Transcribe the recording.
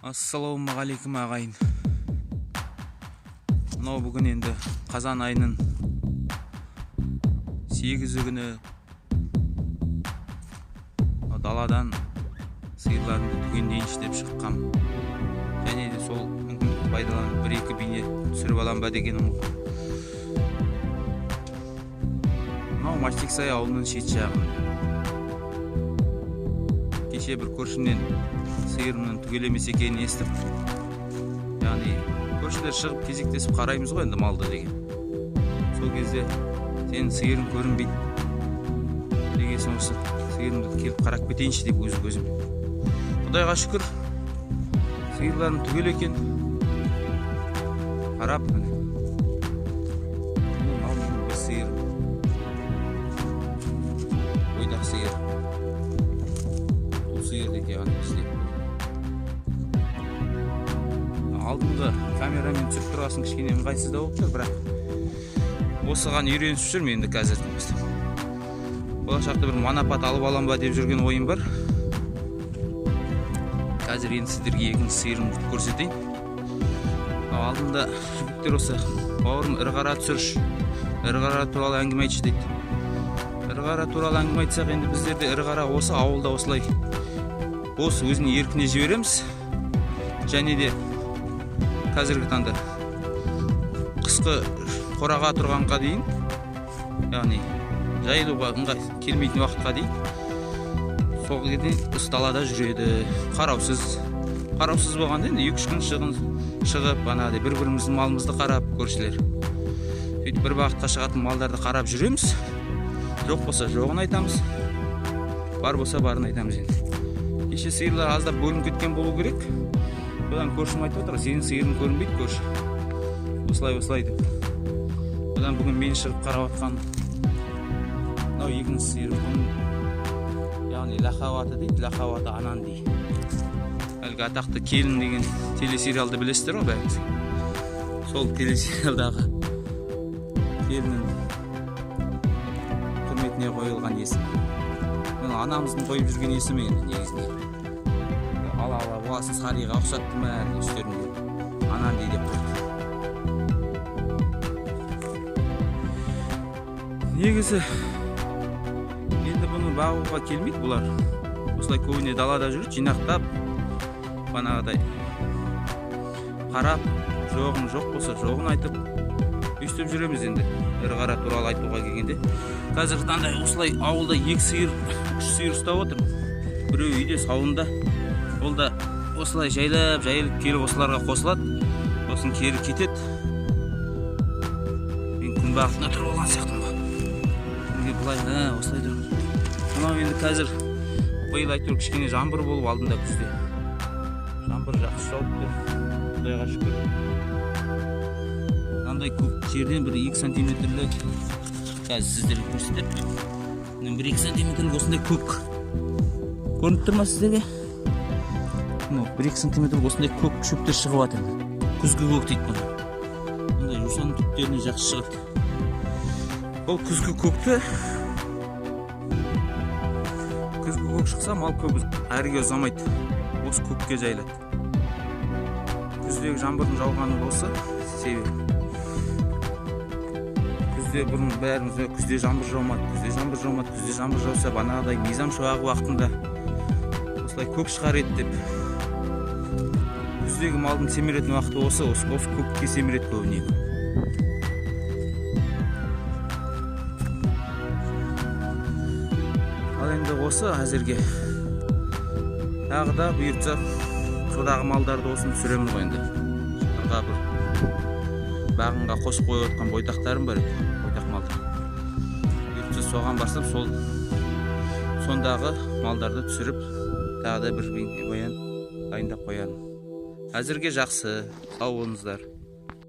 Ассалаумағалейкум ағайын. Мынау бүгін енді қазан айының 8-і күні даладан сиырларымды түгендейінші деп шыққам. Және де сол мүмкіндікті пайдаланып бір-екі бейне түсіріп алам ба дегенім. Мынау Маштексай ауылының шет жағы. Кеше бір көршімнен сиырымның түгелемес екенін естіп, яғни көршілер шығып кезектесіп қараймыз ғой енді малды деген. Сол кезде сенің сиырың көрінбейді дегесін, осы сиырымды келіп қарап кетейінші деп өзім. Құдайға шүкір, сиырларым түгел екен. Қарап міне. Ал менің бір сиырым. Ойдақ сиыр. Бұл сиыр деке ғана бізде. Алдыңғы камерамен түсіп тұрғасын кішкене ыңғайсыздау болып тұр, бірақ осыған үйренісіп жүрмін енді қазірден бастап. Болашақта бір монопат алып алам ба деп жүрген ойым бар. Қазір енді сіздерге екінші сиырымды көрсетейін. Алдында жігіттер осы бауырым ірі-қара түсіріш, ірі-қара туралы әңгіме айтшы дейді. Ірі-қара туралы әңгіме айтсақ, енді біздерде ірі-қара осы ауылда осылай осы өзінің еркіне жібереміз. Және де қазіргі таңда қысқы қораға тұрғанға дейін, яғни жайылуға ыңғай келмейтін уақытқа дейін сол кезде далада жүреді. Қараусыз болғанда енді 2-3 күн шығып, бір-біріміздің малымызды қарап, көршілер. Сөйтіп бір бағытқа шығатын малдарды қарап жүреміз. Жоқ болса жоғын айтамыз, бар болса барын айтамыз енді. Кеше сиырлар аздап бөлініп кеткен болу керек. Одан көршім айтып отыр, сенің сиырың көрінбейді көрші. Осылай деп. Одан бүгін мен шығып қарап отқан. Мынау екінші сиырым. Яғни лахаваты дейді, лахаваты анан дейді. Әлгі атақты келін деген телесериалды білесіздер ғой бәріңіз. Сол телесериалдағы келіннің құрметіне қойылған есім. Мен анамыздың қойып жүрген есімі енді негізінде. Ала боласын сарыға ұқсатты ма үстерінде анан дейді деп қойды. Негізі енді бұны бағуға келмейді бұлар. Осылай көбіне далада жүріп, жинақтап, банағыдай қарап, жоғын жоқ болса жоғын айтып, өйстіп жүреміз енді. Ірі-қара туралы айтуға келгенде. Қазіргі таңда осылай ауылда 2 сиыр, 3 сиыр ұстап отыр. Біреу үйде сауында. Ол да осылай жайылып келіп осыларға қосылады. Осын кері кетеді. Мен күн бағытына тұрып алған сияқтым ба. Күнге бұлай, осылай тұрмын. Мынау енді қазір биыл әйтеуір кішкене жаңбыр болып алдында күзде. Жаңбыр жақсы жауып тұр. Құдайға шүкір. Мынандай көп жерден бір 2 сантиметрлік қазір сіздерге көрсетіп. 1-2 сантиметрлік осындай көк. Көрініп тұр ма сіздерге? 1-2 сантиметр осындай көк шөптер шығып жатыр. Күзгі көк дейді бұны. Бұндай жусан түптеріне жақсы шығады. Ол күзгі көкті. Күзгі көк шықса мал көп әріге ұзамайды. Осы көкке жайылады. Күздегі жаңбырдың жауғаны болса себебі. Күзде бұрын бәріміз күзде жаңбыр жаумады. Күзде жаңбыр жауса банағыдай мизам шуағы уақытында осылай көк шығар еді деп. Күздегі малдың семіретін уақыты осы көкке семірет көбіне. Ал енді осы әзірге тағы да бұйыртса содағы малдарды осын түсіреміз ғой енді. Шықырға бір бағынға қосып қойып отқан бойдақтарым бар еді, бойдақ малдар. Бұйыртса соған барсам сондағы малдарды түсіріп тағы да бір баян дайындап қоямын. Әзірге жақсы, сау болыңыздар.